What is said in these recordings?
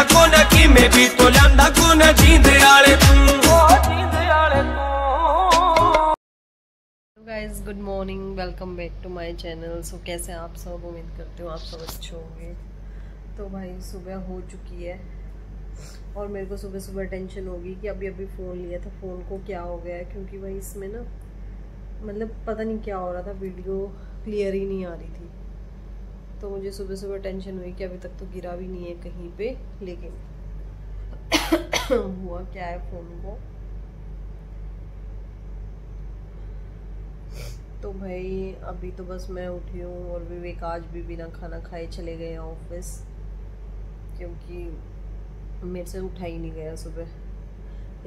कौन की मैं भी तो लांदा कौन जींद आले तू। Guys good morning, welcome back to my channel. So कैसे हैं आप सब? उम्मीद करती हूँ आप सब अच्छे होंगे। तो भाई सुबह हो चुकी है और मेरे को सुबह सुबह टेंशन होगी कि अभी अभी फ़ोन लिया था, फ़ोन को क्या हो गया है, क्योंकि भाई इसमें ना मतलब पता नहीं क्या हो रहा था, वीडियो क्लियर ही नहीं आ रही थी। तो मुझे सुबह सुबह टेंशन हुई कि अभी तक तो गिरा भी नहीं है कहीं पे, लेकिन हुआ क्या है फ़ोन को। तो भाई अभी तो बस मैं उठी हूँ और विवेक आज भी बिना खाना खाए चले गए ऑफिस, क्योंकि मेरे से उठा ही नहीं गया सुबह।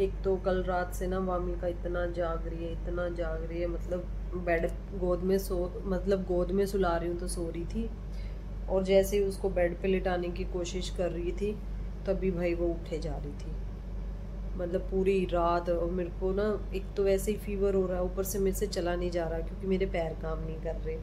एक तो कल रात से ना वामी का इतना जाग रही है, मतलब बेड गोद में सुला रही हूँ तो सो रही थी, और जैसे ही उसको बेड पे लिटाने की कोशिश कर रही थी तभी भाई वो उठे जा रही थी, मतलब पूरी रात। और मेरे को ना एक तो वैसे ही फीवर हो रहा है, ऊपर से मेरे से चला नहीं जा रहा क्योंकि मेरे पैर काम नहीं कर रहे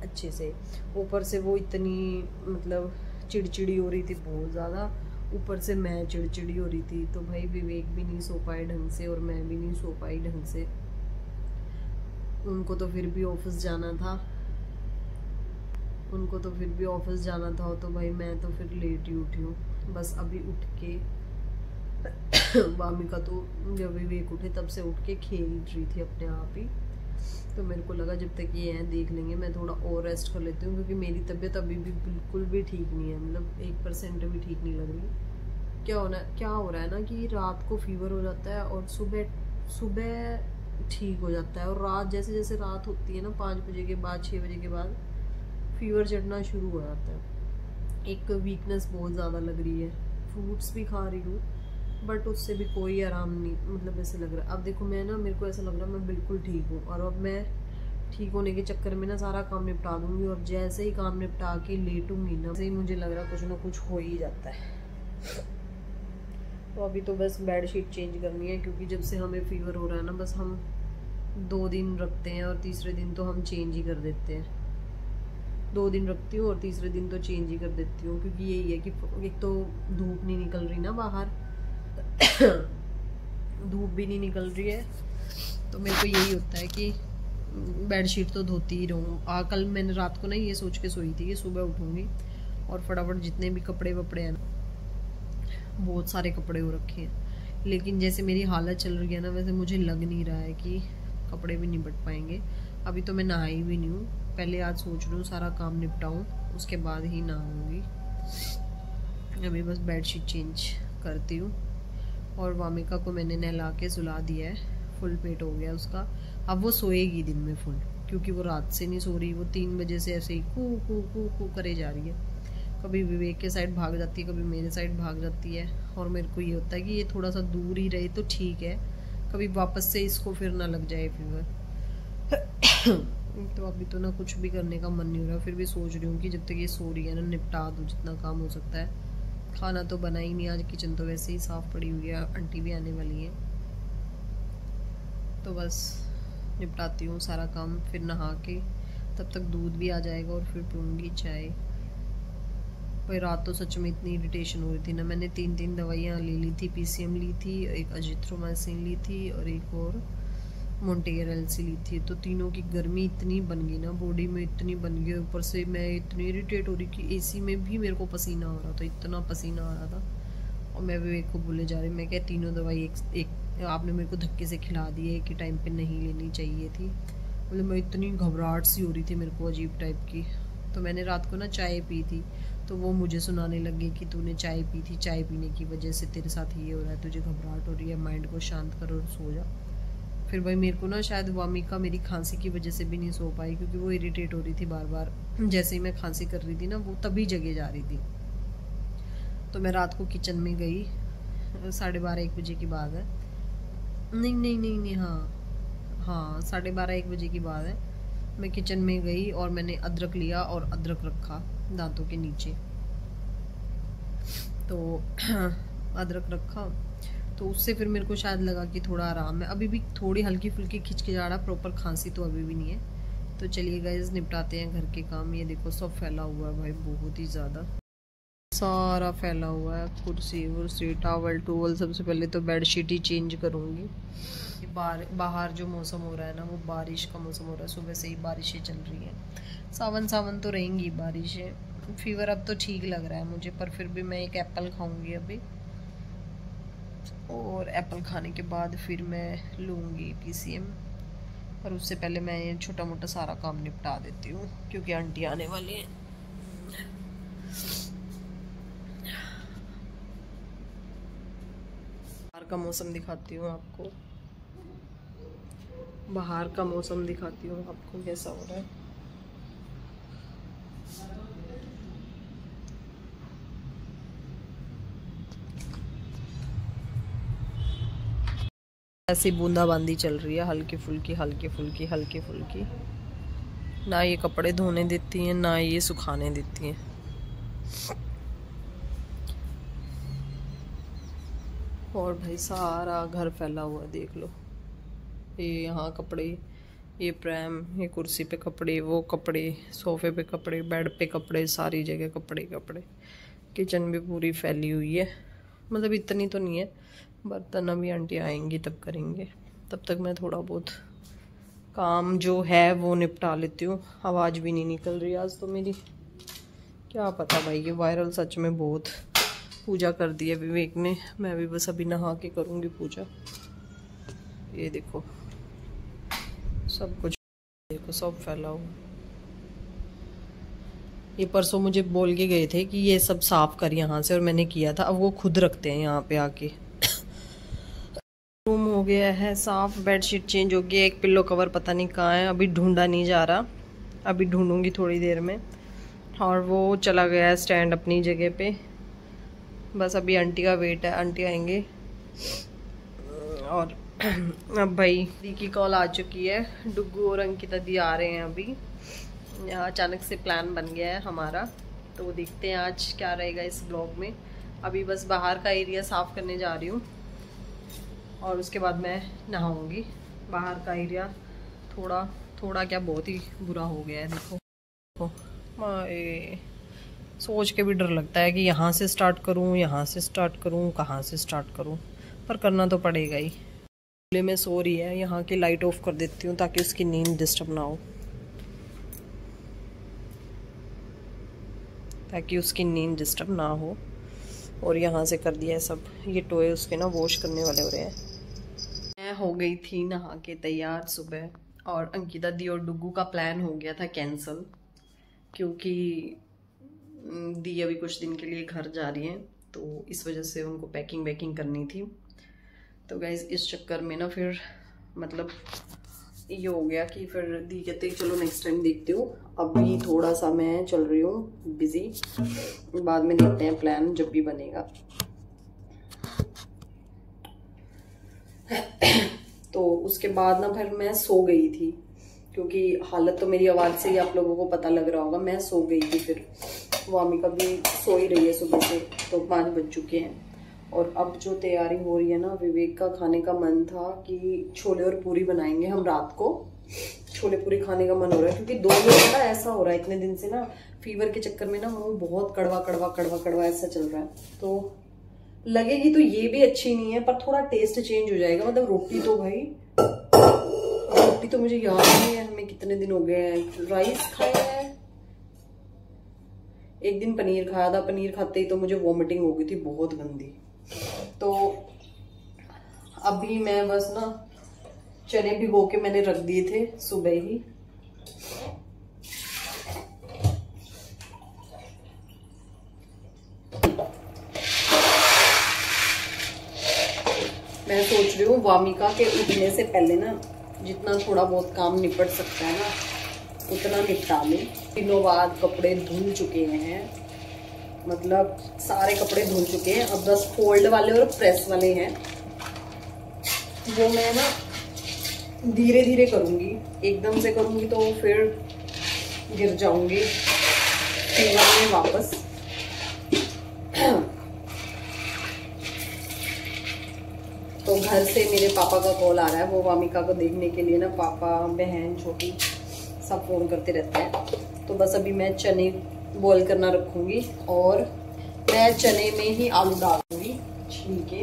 अच्छे से। ऊपर से वो इतनी मतलब चिड़चिड़ी हो रही थी बहुत ज़्यादा, ऊपर से मैं चिड़चिड़ी हो रही थी। तो भाई विवेक भी नहीं सो पाए ढंग से और मैं भी नहीं सो पाई ढंग से। उनको तो फिर भी ऑफिस जाना था, तो भाई मैं तो फिर लेट ही उठी हूँ। बस अभी उठ के वामी का तो जब विवेक उठे तब से उठ के खेल रही थी अपने आप ही। तो मेरे को लगा जब तक ये हैं देख लेंगे, मैं थोड़ा और रेस्ट कर लेती हूँ, क्योंकि मेरी तबीयत अभी भी बिल्कुल भी ठीक नहीं है, मतलब 1% भी ठीक नहीं लग रही। क्या हो रहा है ना कि रात को फीवर हो जाता है और सुबह ठीक हो जाता है, और रात जैसे जैसे रात होती है ना 5 बजे के बाद 6 बजे के बाद फीवर चढ़ना शुरू हो जाता है। एक वीकनेस बहुत ज़्यादा लग रही है। फ्रूट्स भी खा रही हूँ बट उससे भी कोई आराम नहीं, मतलब ऐसे लग रहा है। अब देखो मैं ना, मेरे को ऐसा लग रहा है मैं बिल्कुल ठीक हूँ, और अब मैं ठीक होने के चक्कर में ना सारा काम निपटा दूंगी, और जैसे ही काम निपटा के लेटूंगी ना, वैसे ही मुझे लग रहा है कुछ ना कुछ हो ही जाता है। तो अभी तो बस बेड शीट चेंज करनी है, क्योंकि जब से हमें फीवर हो रहा है ना, बस हम 2 दिन रखते हैं और तीसरे दिन तो हम चेंज ही कर देते हैं। 2 दिन रखती हूँ और तीसरे दिन तो चेंज ही कर देती हूँ, क्योंकि यही है कि एक तो धूप नहीं निकल रही ना बाहर, धूप भी नहीं निकल रही है, तो मेरे को यही होता है कि बेडशीट तो धोती ही रहूँ। कल मैंने रात को ना ये सोच के सोई थी कि सुबह उठूँगी और फटाफट जितने भी कपड़े वपड़े हैं ना, बहुत सारे कपड़े हो रखे हैं, लेकिन जैसे मेरी हालत चल रही है ना, वैसे मुझे लग नहीं रहा है कि कपड़े भी निपट पाएंगे। अभी तो मैं नहाई भी नहीं हूँ, पहले आज सोच रही हूँ सारा काम निपटाऊँ, उसके बाद ही नहाऊँगी। अभी बस बेडशीट चेंज करती हूँ, और वामिका को मैंने नहला के सुला दिया है, फुल पेट हो गया उसका। अब वो सोएगी दिन में फुल, क्योंकि वो रात से नहीं सो रही, वो 3 बजे से ऐसे ही कू कू कू कू करे जा रही है। कभी विवेक के साइड भाग जाती है, कभी मेरे साइड भाग जाती है, और मेरे को ये होता है कि ये थोड़ा सा दूर ही रहे तो ठीक है, कभी वापस से इसको फिर ना लग जाए फीवर। तो अभी तो ना कुछ भी करने का मन नहीं हो रहा, फिर भी सोच रही हूँ कि जब तक ये सो रही है ना, निपटा दूँ जितना काम हो सकता है। खाना तो बना ही नहीं आज, किचन तो वैसे ही साफ़ पड़ी हुई है, आंटी भी आने वाली है, तो बस निपटाती हूँ सारा काम, फिर नहा के तब तक दूध भी आ जाएगा और फिर पीऊँगी चाय। भाई रात तो सच में इतनी इरिटेशन हो रही थी ना, मैंने 3 दवाइयाँ ले ली थी, PCM ली थी, एक अजिथ्रोमाइसिन ली थी और एक और मोन्टेगर एलसी ली थी। तो तीनों की गर्मी इतनी बन गई ना, बॉडी में इतनी बन गई, ऊपर से मैं इतनी इरिटेट हो रही कि AC में भी मेरे को पसीना आ रहा था, इतना पसीना आ रहा था। और मैं विवेक को बोले जा रही, मैं क्या तीनों दवाई एक आपने मेरे को धक्के से खिला दी है, एक ही टाइम पे नहीं लेनी चाहिए थी। मतलब मैं इतनी घबराहट सी हो रही थी मेरे को, अजीब टाइप की। तो मैंने रात को ना चाय पी थी, तो वो मुझे सुनाने लगे कि तूने चाय पी थी, चाय पीने की वजह से तेरे साथ ये हो रहा है, तुझे घबराहट हो रही है, माइंड को शांत करो और सो जा। फिर भाई मेरे को ना शायद वामिका मेरी खांसी की वजह से भी नहीं सो पाई, क्योंकि वो इरिटेट हो रही थी बार बार, जैसे ही मैं खांसी कर रही थी ना, वो तभी जगह जा रही थी। तो मैं रात को किचन में गई, 12:30-1 बजे की बात है, नहीं, हाँ 12:30-1 बजे की बात है। मैं किचन में गई और मैंने अदरक लिया और अदरक रखा दांतों के नीचे, तो अदरक रखा, तो उससे फिर मेरे को शायद लगा कि थोड़ा आराम है। अभी भी थोड़ी हल्की फुल्की खिचखिचाहट, प्रॉपर खांसी तो अभी भी नहीं है। तो चलिए गाइस निपटाते हैं घर के काम। ये देखो सब फैला हुआ है भाई, बहुत ही ज़्यादा। सारा फैला हुआ है, कुर्सी वुर्सी टावल टूवल। सबसे पहले तो बेडशीट ही चेंज करूँगी। बाहर जो मौसम हो रहा है ना, वो बारिश का मौसम हो रहा है। सुबह से ही बारिशें चल रही हैं। सावन सावन तो रहेंगी बारिशें। फीवर अब तो ठीक लग रहा है मुझे, पर फिर भी मैं एक एप्पल खाऊंगी अभी, और एप्पल खाने के बाद फिर मैं लूँगी PCM। पर उससे पहले मैं ये छोटा मोटा सारा काम निपटा देती हूँ, क्योंकि आंटी आने वाली है। बाहर का मौसम दिखाती हूँ आपको, बाहर का मौसम दिखाती हूँ आपको कैसा हो रहा है। ऐसी बूंदाबांदी चल रही है, हल्की फुल्की हल्की फुल्की हल्की फुल्की। ना ये कपड़े धोने देती हैं, ना ये सुखाने देती हैं। और भाई सारा घर फैला हुआ देख लो। ये यहाँ कपड़े, ये प्रैम, ये कुर्सी पे कपड़े, वो कपड़े, सोफे पे कपड़े, बेड पे कपड़े, सारी जगह कपड़े कपड़े। किचन भी पूरी फैली हुई है। मतलब इतनी तो नहीं है, बर्तन अभी आंटी आएंगी तब करेंगे। तब तक मैं थोड़ा बहुत काम जो है वो निपटा लेती हूँ। आवाज़ भी नहीं निकल रही आज तो मेरी। क्या पता भाई, ये वायरल सच में बहुत। पूजा कर दी है विवेक ने, मैं भी बस अभी नहा के करूँगी पूजा। ये देखो सब कुछ, देखो सब फैला हुआ। ये परसों मुझे बोल के गए थे कि ये सब साफ कर यहाँ से, और मैंने किया था। अब वो खुद रखते हैं यहाँ पे आके। रूम हो गया है साफ, बेडशीट चेंज हो गया। एक पिल्लो कवर पता नहीं कहाँ है, अभी ढूंढा नहीं जा रहा, अभी ढूंढूंगी थोड़ी देर में। और वो चला गया है स्टैंड अपनी जगह पे। बस अभी आंटी का वेट है, आंटी आएंगे। और अब भाई दी की कॉल आ चुकी है। डुग्गू और अंकिता दी आ रहे हैं अभी। यहाँ अचानक से प्लान बन गया है हमारा, तो देखते हैं आज क्या रहेगा इस ब्लॉग में। अभी बस बाहर का एरिया साफ़ करने जा रही हूँ, और उसके बाद मैं नहाऊंगी। बाहर का एरिया थोड़ा थोड़ा क्या बहुत ही बुरा हो गया है। देखो सोच के भी डर लगता है कि यहाँ से स्टार्ट करूँ, यहाँ से स्टार्ट करूँ, कहाँ से स्टार्ट करूँ, पर करना तो पड़ेगा ही। चूल्हे में सो रही है, यहाँ की लाइट ऑफ कर देती हूँ ताकि उसकी नींद डिस्टर्ब ना हो, ताकि उसकी नींद डिस्टर्ब ना हो। और यहाँ से कर दिया है सब। ये टोए उसके ना वॉश करने वाले हो रहे हैं। मैं हो गई थी नहा के तैयार सुबह, और अंकिता दी और डुग्गू का प्लान हो गया था कैंसिल, क्योंकि दी अभी कुछ दिन के लिए घर जा रही हैं, तो इस वजह से उनको पैकिंग वैकिंग करनी थी। तो गाइस इस चक्कर में ना फिर मतलब ये हो गया कि फिर दी कहते चलो नेक्स्ट टाइम देखते हो। अभी थोड़ा सा मैं चल रही हूँ बिजी, बाद में देखते हैं प्लान जब भी बनेगा। तो उसके बाद ना फिर मैं सो गई थी, क्योंकि हालत तो मेरी आवाज़ से ही आप लोगों को पता लग रहा होगा। मैं सो गई थी, फिर वामिका भी सो ही रही है सुबह से, तो 5 बज चुके हैं। और अब जो तैयारी हो रही है ना, विवेक का खाने का मन था कि छोले और पूरी बनाएंगे हम रात को। छोले पूरी खाने का मन हो रहा है, क्योंकि 2 दिन ना ऐसा हो रहा है इतने दिन से ना, फीवर के चक्कर में ना मुंह बहुत कड़वा कड़वा कड़वा कड़वा ऐसा चल रहा है। तो लगेगी तो ये भी अच्छी नहीं है, पर थोड़ा टेस्ट चेंज हो जाएगा। मतलब रोटी तो भाई, रोटी तो मुझे याद नहीं है हमें कितने दिन हो गए हैं राइस खाया है। एक दिन पनीर खाया था, पनीर खाते ही तो मुझे वॉमिटिंग हो गई थी बहुत गंदी। तो अभी मैं बस ना चने भिगो के मैंने रख दिए थे सुबह ही। मैं सोच रही हूँ वामिका के उठने से पहले ना जितना थोड़ा बहुत काम निपट सकता है ना उतना निपटा लें। दिनों बाद कपड़े धुल चुके हैं, मतलब सारे कपड़े धुल चुके हैं। अब बस फोल्ड वाले और प्रेस वाले हैं, वो मैं ना धीरे धीरे करूँगी। एकदम से करूँगी तो फिर गिर जाऊँगी फीवर में वापस। तो घर से मेरे पापा का कॉल आ रहा है, वो वामिका को देखने के लिए ना पापा बहन छोटी सब फोन करते रहते हैं। तो बस अभी मैं चने बॉईल करना रखूँगी और मैं चने में ही आलू डालूंगी छील के।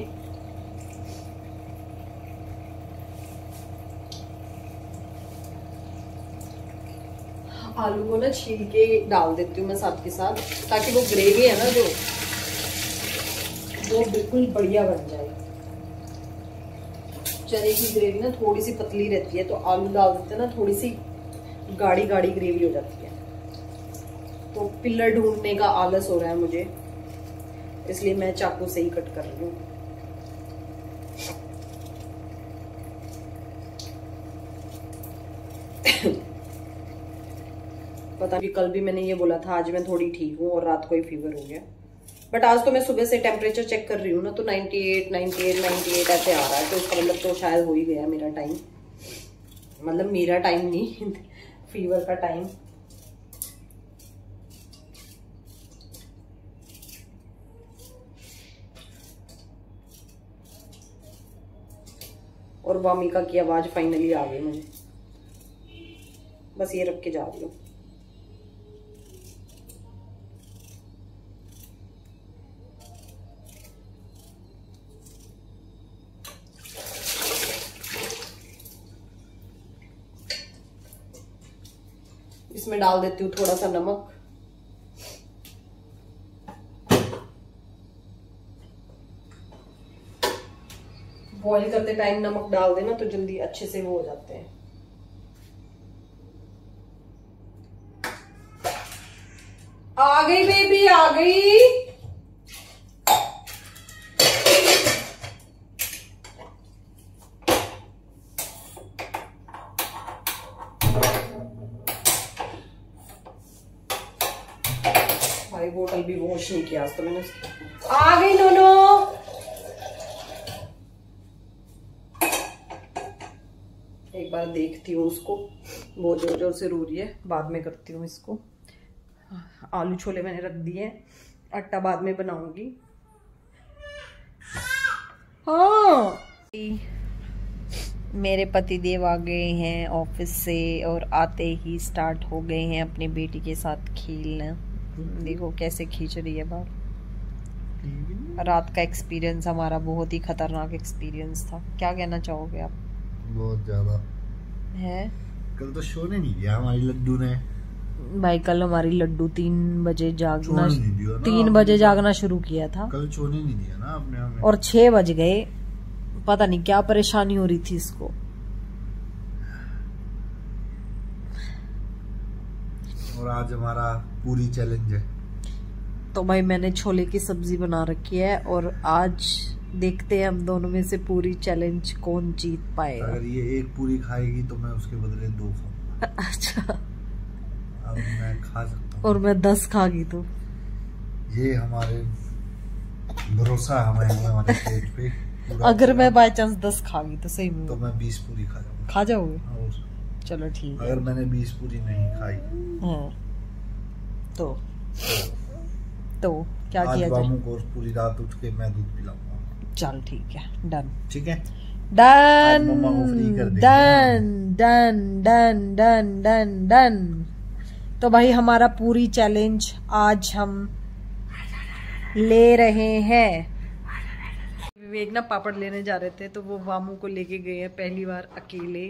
आलू को ना छील के डाल देती हूँ मैं साथ के साथ, ताकि वो ग्रेवी है ना जो वो बिल्कुल बढ़िया बन जाए। चने की ग्रेवी ना थोड़ी सी पतली रहती है, तो आलू डाल देते हैं ना थोड़ी सी गाढ़ी गाढ़ी ग्रेवी हो जाती है। तो पिल्लर ढूंढने का आलस हो रहा है मुझे, इसलिए मैं चाकू से ही कट कर रही हूँ। पता नहीं, कल भी मैंने ये बोला था, आज मैं थोड़ी ठीक हूँ और रात को ही फीवर हो गया। बट आज तो मैं सुबह से टेम्परेचर चेक कर रही हूँ ना, तो 98 ऐसे आ रहा है, तो इसका मतलब तो शायद हो ही गया मेरा टाइम। मतलब मेरा टाइम नहीं फीवर का टाइम। और वामिका की आवाज फाइनली आ गई मुझे, बस ये रख के जा रही हूँ। इसमें डाल देती हूँ थोड़ा सा नमक। बॉईल करते टाइम नमक डाल देना तो जल्दी अच्छे से वो हो जाते हैं। आ गई बेबी, आ गई। भाई बोतल भी वॉश नहीं किया आज तो मैंने। आ गई नोनो। एक बार देखती हूँ उसको, वो जोर जोर से रो रही है, बाद में करती हूँ इसको। आलू छोले मैंने रख दिए, आटा बाद में बनाऊंगी। हाँ, मेरे पतिदेव आ गए हैं ऑफिस से और आते ही स्टार्ट हो गए हैं अपनी बेटी के साथ खेलना। देखो कैसे खींच रही है बाहर। रात का एक्सपीरियंस हमारा बहुत ही खतरनाक एक्सपीरियंस था। क्या कहना चाहोगे आप? बहुत ज्यादा है। कल तो सोने नहीं दिया हमारी लड्डू ने। भाई कल हमारी लड्डू 3 बजे जागना, 3 बजे जागना शुरू किया था। कल सोने नहीं दिया ना आपने हमें। और 6 बज गए। पता नहीं क्या परेशानी हो रही थी इसको। और आज हमारा पूरी चैलेंज है। तो भाई मैंने छोले की सब्जी बना रखी है और आज देखते हैं हम दोनों में से पूरी चैलेंज कौन जीत पाएगा। अगर ये एक पूरी खाएगी तो मैं उसके बदले 2 खाऊंगा। अच्छा, अब मैं खा सकता हूँ। और मैं 10 खागी तो? ये हमारे भरोसा हमें हमारे पेट पे। अगर मैं बाय चांस 10 खागी तो सही में तो मैं 20 पूरी खा जाऊंगा। खा जाओगे? और चलो ठीक है। अगर मैंने 20 पूरी नहीं खाई तो क्या आज किया बामू जाए? को पूरी रात उठ के मैं दूध पिलाऊंगा। चल ठीक है, डन। ठीक है, डन मम्मा को फ्री कर देंगे। Done done done done done done. तो भाई हमारा पूरी चैलेंज आज हम ले रहे हैं। विवेक ना पापड़ लेने जा रहे थे, तो वो वामू को लेके गए हैं पहली बार अकेले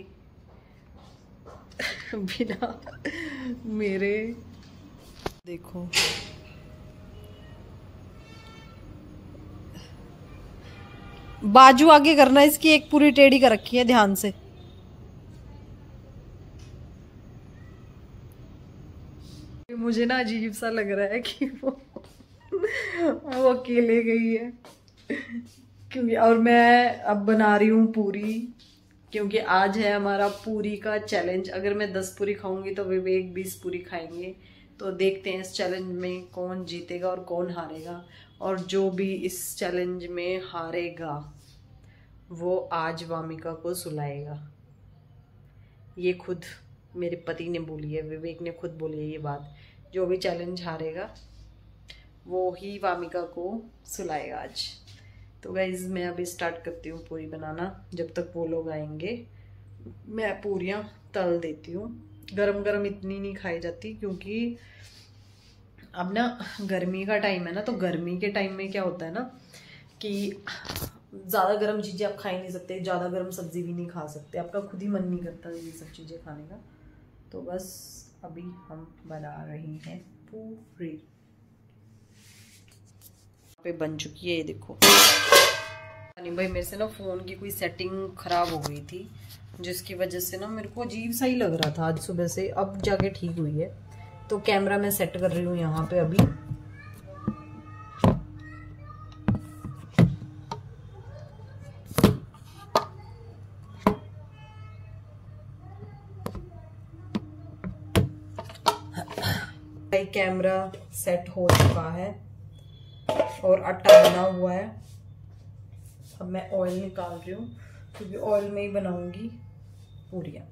बिना मेरे। देखो बाजू आगे करना, इसकी एक पूरी टेढ़ी कर रखी है, ध्यान से। मुझे ना अजीब सा लग रहा है कि वो अकेले गई है, क्योंकि और मैं अब बना रही हूँ पूरी, क्योंकि आज है हमारा पूरी का चैलेंज। अगर मैं 10 पूरी खाऊंगी तो विवेक 20 पूरी खाएंगे। तो देखते हैं इस चैलेंज में कौन जीतेगा और कौन हारेगा। और जो भी इस चैलेंज में हारेगा वो आज वामिका को सुलाएगा। ये खुद मेरे पति ने बोली है, विवेक ने खुद बोली है ये बात। जो भी चैलेंज हारेगा वो ही वामिका को सुलाएगा आज। तो गाइज मैं अभी स्टार्ट करती हूँ पूरी बनाना। जब तक वो लोग आएंगे मैं पूरियाँ तल देती हूँ। गरम गरम इतनी नहीं खाई जाती, क्योंकि अब ना गर्मी का टाइम है ना, तो गर्मी के टाइम में क्या होता है ना कि ज़्यादा गर्म चीज़ें आप खा ही नहीं सकते, ज़्यादा गर्म सब्जी भी नहीं खा सकते, आपका खुद ही मन नहीं करता ये सब चीज़ें खाने का। तो बस अभी हम बना रहे हैं पूरी। पे बन चुकी है, ये देखो। नहीं भाई, मेरे से ना फ़ोन की कोई सेटिंग ख़राब हो गई थी, जिसकी वजह से ना मेरे को अजीब सा ही लग रहा था आज सुबह से, अब जाके ठीक हुई है। तो कैमरा मैं सेट कर रही हूँ यहाँ पे अभी। भाई कैमरा सेट हो चुका है और आटा बना हुआ है। अब मैं ऑयल निकाल रही हूँ क्योंकि ऑयल में ही बनाऊंगी पूरियाँ।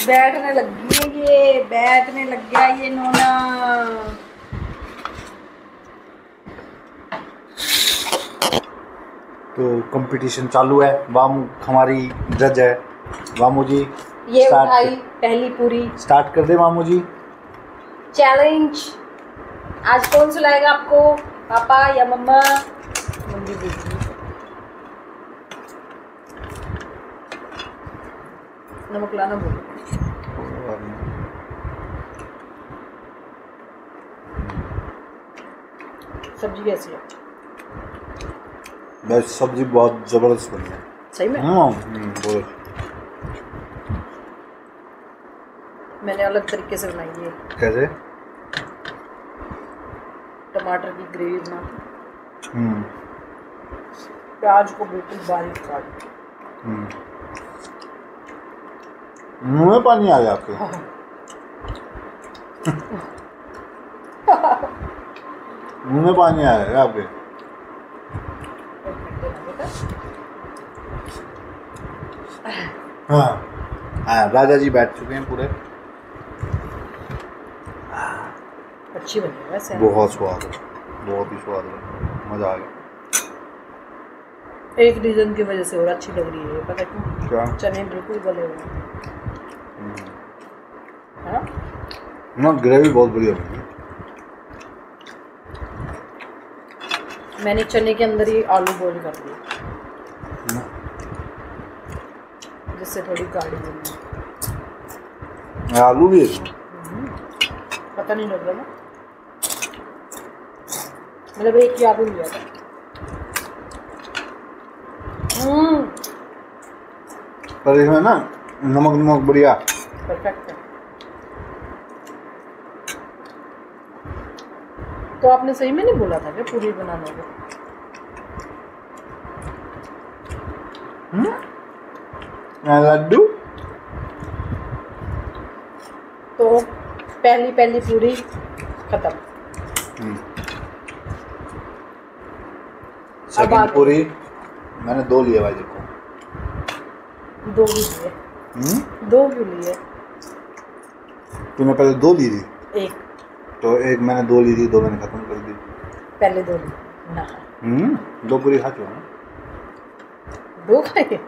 बैठने लगी है, ये बैठने लग गया ये नोना। तो कंपटीशन चालू है। वामू हमारी जज है। वामू जी ये उठाई पहली पूरी। स्टार्ट कर दे वामू जी। चैलेंज आज कौन सुलाएगा आपको, पापा या मम्मा? मम्मी देगी। नमक लाना बोलो। सब्जी कैसी है? बस सब्जी बहुत जबरदस्त बनी है। सही में? बहुत। मैंने अलग तरीके से बनाई है। कैसे? टमाटर की ग्रेवी बना के प्याज को बिल्कुल बारीक काट। मुंह में पानी आ गया आपके? मुंह में पानी आ गया आपके? हाँ, राजा जी बैठ चुके हैं पूरे। अच्छी बनी है वैसे। बहुत स्वाद है, बहुत ही स्वाद है, मजा आ गया। एक रीजन की वजह से और अच्छी लग रही है, पता क्यों? क्या? चने बिल्कुल गले हुए हैं। ना ग्रेवी बहुत बढ़िया बनी है। मैंने चने के अंदर ही आलू बॉईल कर दिए जिससे थोड़ी गाढ़ी बनी। आलू भी है, पता नहीं लग रहा ना, मतलब एक ही आलू लिया था। पर इसमें ना नमक नमक बढ़िया परफेक्ट है। तो आपने सही में नहीं बोला था क्या पूरी बनाने को? लड्डू। तो पहली पूरी खत्म। सेकंड पूरी मैंने 2 लिए भाई। देखो 2 भी लिए। 2 क्यों लिए? तूने पहले 2 ली थी। 1 तो 1 मैंने 2 ली थी, 2 मैंने खत्म कर दी। पहले 2 लिए ना। 2 पूरी खा चुका हूँ। 2 खाए?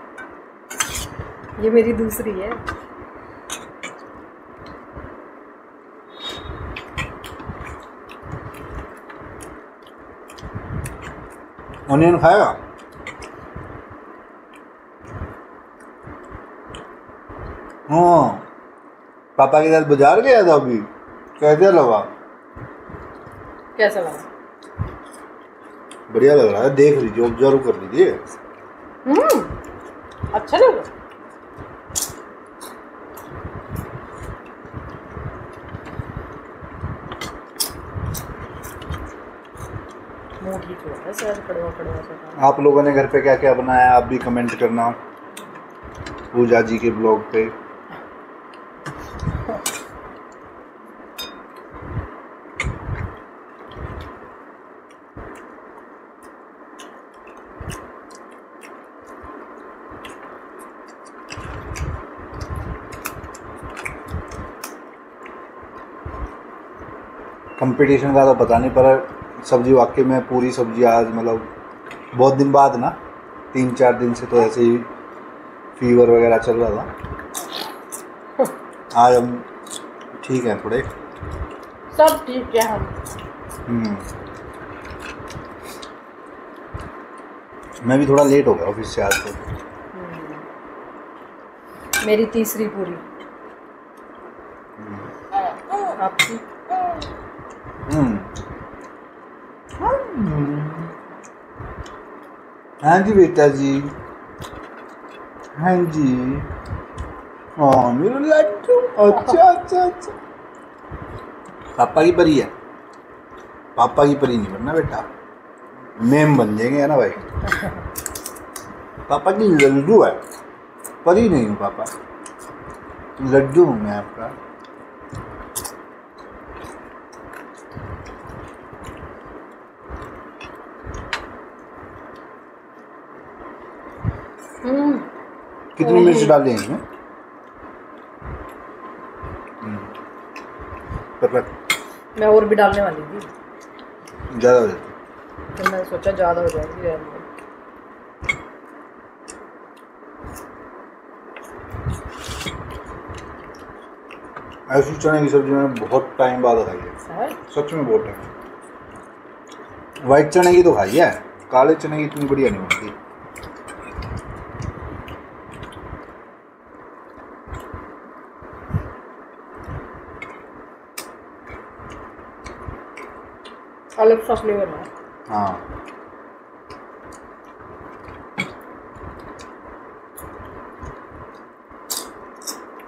ये मेरी दूसरी है। ऑनियन खाएगा? हाँ, पापा के साथ बाजार गया था अभी। कैसा लगा? कैसा लगा? बढ़िया लग रहा है। देख लीजिए, ऑब्जर्व कर लीजिए। अच्छा लगा। मुंह ठीक हो रहा है शायद, कड़वा कड़वा सा। आप लोगों ने घर पे क्या क्या बनाया, आप भी कमेंट करना पूजा जी के ब्लॉग पे। कंपटीशन का तो पता नहीं, पर सब्जी वाकई में पूरी सब्जी आज मतलब बहुत दिन बाद ना, 3-4 दिन से तो ऐसे ही फीवर वगैरह चल रहा था। आज हम ठीक हैं थोड़े, सब ठीक है हम। मैं भी थोड़ा लेट हो गया ऑफिस से आज तो। मेरी तीसरी पूरी, आपकी? हाँ जी बेटा जी, हाँ जी, हाँ मेरा लड्डू। अच्छा अच्छा अच्छा, पापा की परी है, पापा की परी नहीं बनना बेटा, मेम बन जाएंगे है ना भाई। पापा की लड्डू है, परी नहीं हूँ पापा, लड्डू हूँ मैं आपका। कितनी मिर्च डालें इसमें? परफेक्ट। मैं और भी डालने वाली थी, ज़्यादा हो जाती, तो मैंने सोचा ज़्यादा हो जाएगी यार। ऐसी चने की सब्जी मैंने बहुत टाइम बाद खाई है, सच में बहुत टाइम। वाइट चने की तो खाई है, काले चने की इतनी बढ़िया नहीं बनती। अलग सा फ्लेवर है। हाँ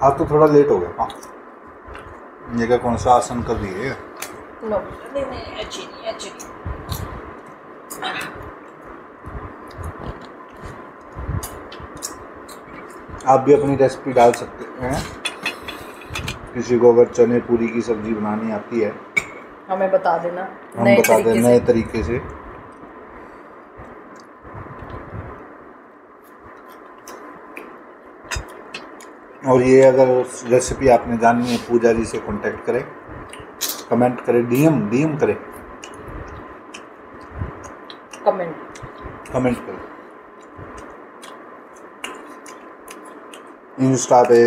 आज तो थोड़ा लेट हो गया। हाँ ये क्या कौन सा आसन कर रही है? नो नहीं, अच्छी नहीं, अच्छी नहीं। आप भी अपनी रेसिपी डाल सकते हैं, किसी को अगर चने पूरी की सब्जी बनानी आती है हमें बता देना, हम बता दें नए तरीके से। और ये अगर रेसिपी आपने जाननी है पूजा जी से कांटेक्ट करें, कमेंट करें, डीएम करें, कमेंट करें इंस्टा पे,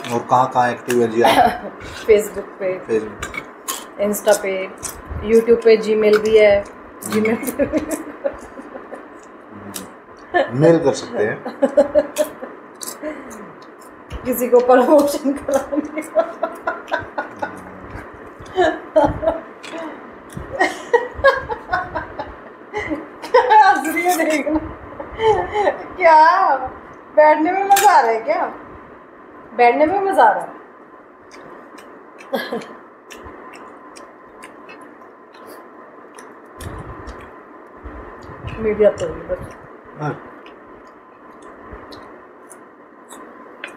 और कहाँ एक्टिव है जी आप? फेसबुक पे, इंस्टा पे, यूट्यूब पे, जीमेल भी है, जीमेल मेल कर सकते हैं किसी को प्रमोशन कराने का। क्या हंस रही है, देखना क्या बैठने में मजा आ रहा है, क्या बैठने में मजा आ रहा है? मीडिया तो बस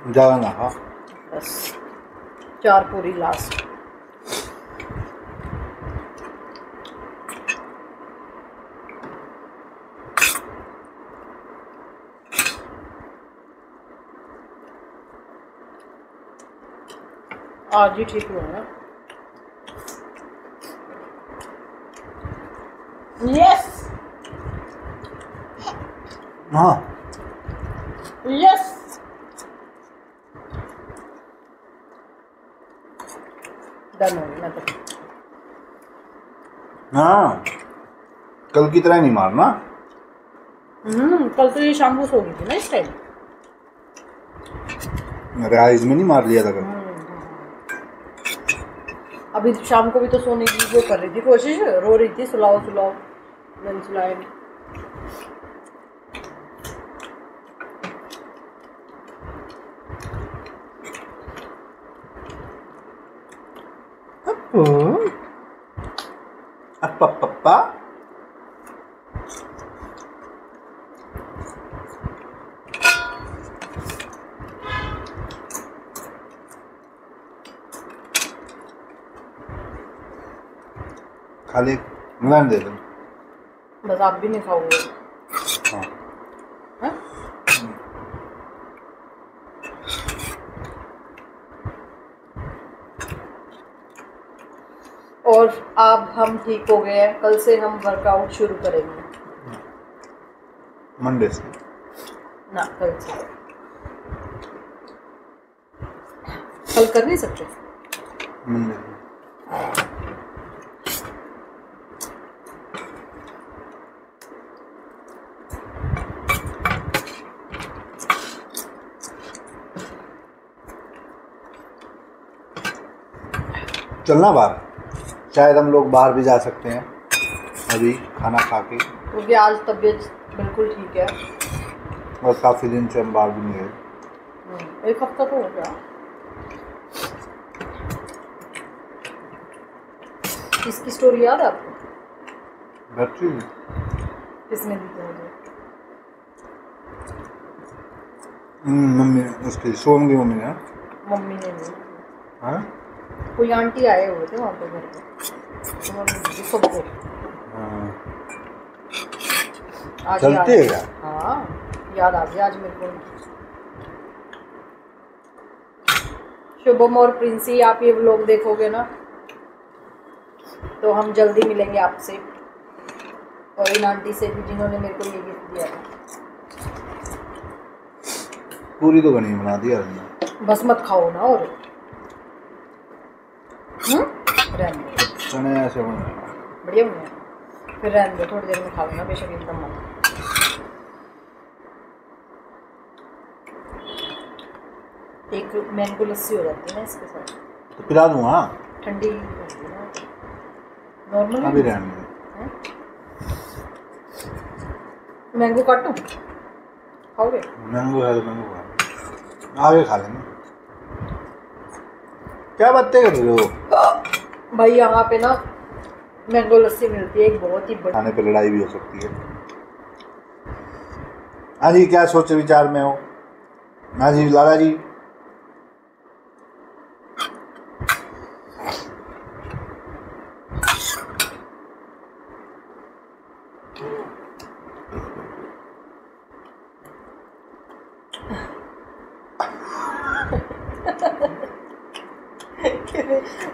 ज़्यादा ना। हाँ बस 4 पूरी लास्ट। आज ही ठीक हुआ ना। यस हाँ यस डन हो गया। तो हाँ कल की तरह नहीं मारना। कल तो ये शाम को सो गई थी ना इस टाइम। मेरे आइज में नहीं मार लिया था कल। अभी शाम को भी तो सोने की वो कर रही थी कोशिश, रो रही थी सुलाओ सुलाओ, मैंने सुलाया नहीं। पप्पा खाली मैं दे दूँ, बस आप भी नहीं खाओगे। हाँ हाँ? और अब हम ठीक हो गए हैं, कल से हम वर्कआउट शुरू करेंगे। मंडे से ना, कल से। कल कर नहीं सकते? मंडे से। चलना बाहर, शायद हम लोग बाहर भी जा सकते हैं अभी खाना खा के, क्योंकि आज तबीयत बिल्कुल ठीक है और काफ़ी दिन से हम बाहर भी नहीं गए। एक हफ्ता तो हो गया। इसकी स्टोरी याद है आपको? बच्ची किसने दी थी मुझे? मम्मी, उसकी सोम की मम्मी है। मम्मी ने दी। हाँ, कोई आंटी आए हुए थे वहाँ पे घर पे, तो मम्मी दी थी सबको। आज चलते है क्या? हाँ, याद आ गया आज मेरे को। शुभम और प्रिंसी, आप ये व्लॉग देखोगे ना तो हम जल्दी मिलेंगे आपसे और इन आंटी से भी जिन्होंने मेरे को ये गिफ्ट दिया था। पूरी तो बनी बना दिया हमने। बस मत खाओ ना, और रहने दो। चने ऐसे बने बढ़िया बने, फिर रहने दो, थोड़ी देर में खा लेना बेशक एकदम मन। एक मैंगो लस्सी हो जाती है ना इसके साथ, तो पिला दूँगा। ठंडी होती है ना नॉर्मल। अभी रहने दो। मैंगो काटूं, खाओगे? मैंगो है तो मैंगो खा, आगे खा लेंगे। क्या बातें कर रहे हो भाई? यहाँ पे ना मैंगो लस्सी मिलती है, एक बहुत ही बड़ी। खाने पे लड़ाई भी हो सकती है। हाँ जी, क्या सोचे विचार में हो? हाँ जी लाला जी।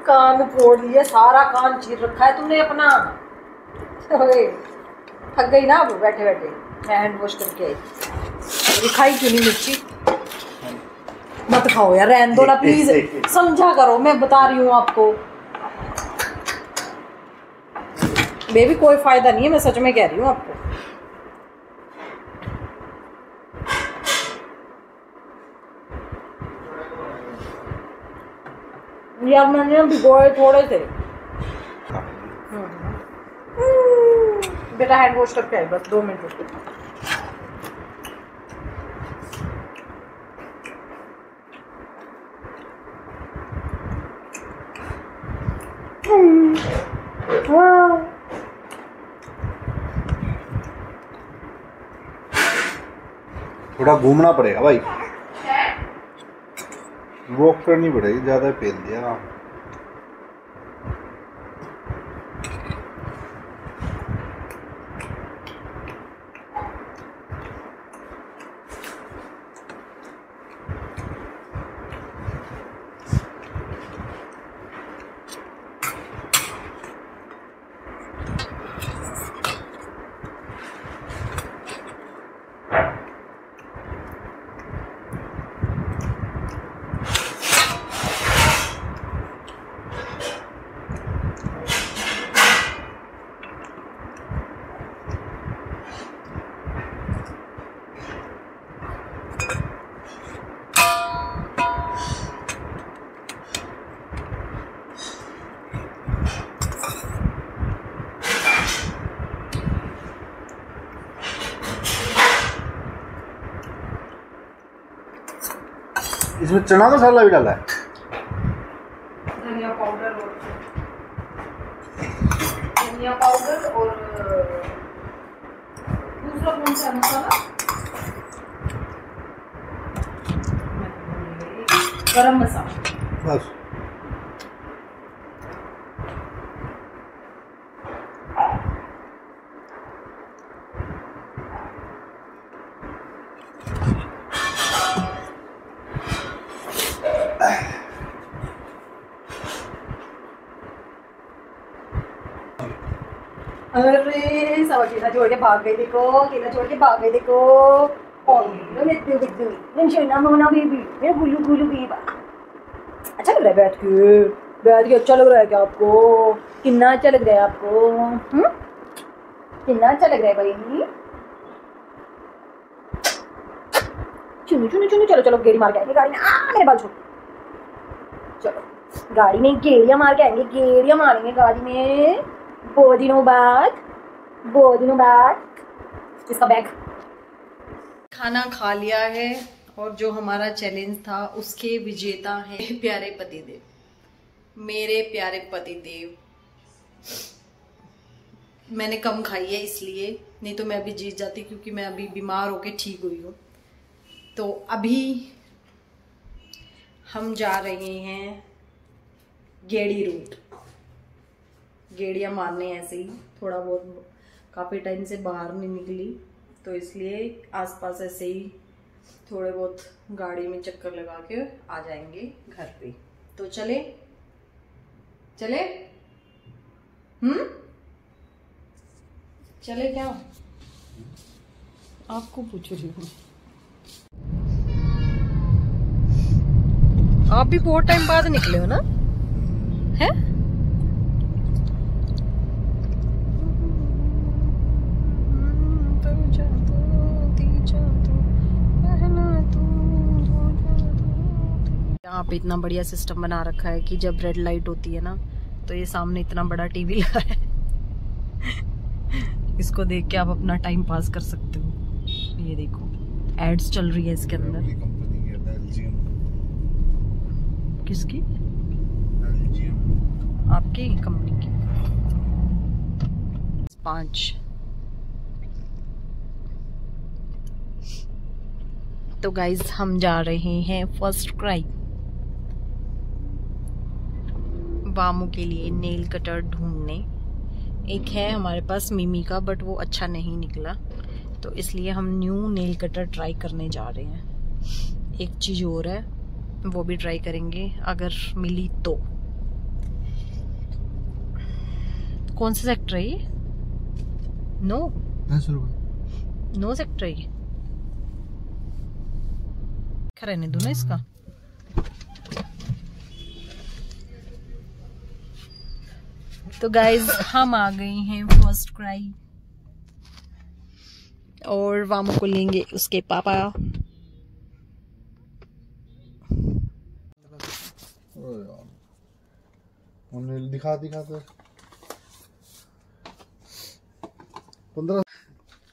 कान फोड़ दिया, सारा कान चीर रखा है तुमने अपना। ओए, थक गई ना अब बैठे बैठे। मैं हैंड वॉश करके आई। अभी खाई क्यों नहीं मिर्ची? मत खाओ यार, रहने दो ना प्लीज, समझा करो, मैं बता रही हूँ आपको। बेबी कोई फायदा नहीं है, मैं सच में कह रही हूँ आपको। यार मैंने भिगोए थोड़े थे। बेटा हैंड वॉश करके आई, बस 2 मिनट रुको। थोड़ा घूमना पड़ेगा भाई, वॉक करनी पड़ेगी, ज़्यादा पेल दिया। इसमें चना मसाला भी डाला है, धनिया पाउडर और दूसरा कौन सा मसाला? गरम मसाला बस। अरे सब अकेला छोड़ के भाग गए देखो, अकेला छोड़ के भाग गए देखो। मेरा गुल्लू गुल्लू बेबा। अच्छा लग रहा है बैठ के अच्छा लग रहा है क्या आपको? कितना अच्छा लग रहा है आपको? कितना अच्छा लग रहा है भाई? चुनु चुनु चुनु, चलो चलो गेड़ी मार के आएंगे गाड़ी में। मेरे बाल छोड़, चलो गाड़ी में गेड़ियाँ मार के आएंगे, गेड़ियाँ मारेंगे गाड़ी में बहुत दिनों बाद। इसका बैग। खाना खा लिया है और जो हमारा चैलेंज था उसके विजेता हैं प्यारे पतिदेव, मेरे प्यारे पतिदेव। मैंने कम खाई है इसलिए, नहीं तो मैं अभी जीत जाती, क्योंकि मैं अभी बीमार होके ठीक हुई हूँ। तो अभी हम जा रहे हैं गेड़ी रूट, गेड़ियाँ मारने ऐसे ही थोड़ा बहुत, काफ़ी टाइम से बाहर नहीं निकली तो इसलिए आसपास ऐसे ही थोड़े बहुत गाड़ी में चक्कर लगा के आ जाएंगे घर पे। तो चले चले चले क्या? आपको पूछ रही हूँ। आप भी बहुत टाइम बाद निकले हो ना? है यहाँ पे इतना बढ़िया सिस्टम बना रखा है कि जब रेड लाइट होती है ना तो ये सामने इतना बड़ा टीवी लगा है। इसको देख के आप अपना टाइम पास कर सकते हो। ये देखो एड्स चल रही है इसके अंदर। किसकी? आपकी कंपनी की। 5 तो गाइज हम जा रहे हैं फर्स्ट क्राई वामू के लिए नेल कटर ढूंढने। एक है हमारे पास मिमी का, बट वो अच्छा नहीं निकला, तो इसलिए हम न्यू नेल कटर ट्राई करने जा रहे हैं। एक चीज और है, वो भी ट्राई करेंगे अगर मिली तो। कौन सा सेक्टर है ये? नो सेक्टर है ये। रहने दो ना इसका। तो गाइज हम आ गए हैं फर्स्ट क्राई और वामू को लेंगे उसके पापा। दिखा तो 15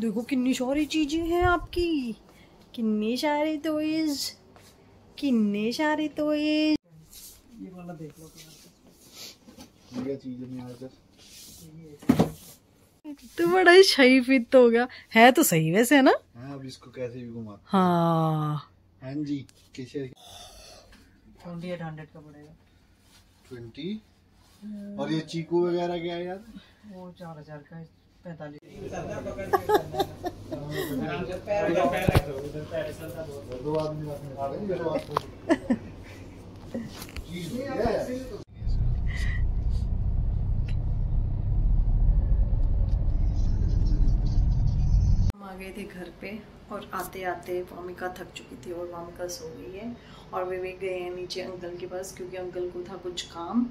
देखो कितनी सारी चीजें हैं आपकी, कितने सारे टॉयज, कितने सारे टॉयज। ये वाला देख लो, ये चीज नहीं आया तो बड़ा ही सही फिट हो गया है, तो सही वैसे है ना। हाँ, अब इसको कैसे भी घुमा। हाँ हाँ जी, कैसे 2800 का पड़ेगा। 20 और ये चीकू वगैरह क्या है यार? वो 4000 का 45। दो आदमी आ गए थे घर पे और आते आते वामिका थक चुकी थी और वामिका सो गई है और विवेक गए हैं नीचे अंकल के पास क्योंकि अंकल को था कुछ काम।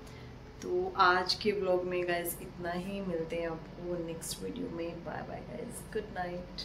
तो आज के व्लॉग में गाइस इतना ही, मिलते हैं आपको नेक्स्ट वीडियो में। Bye bye guys, good night.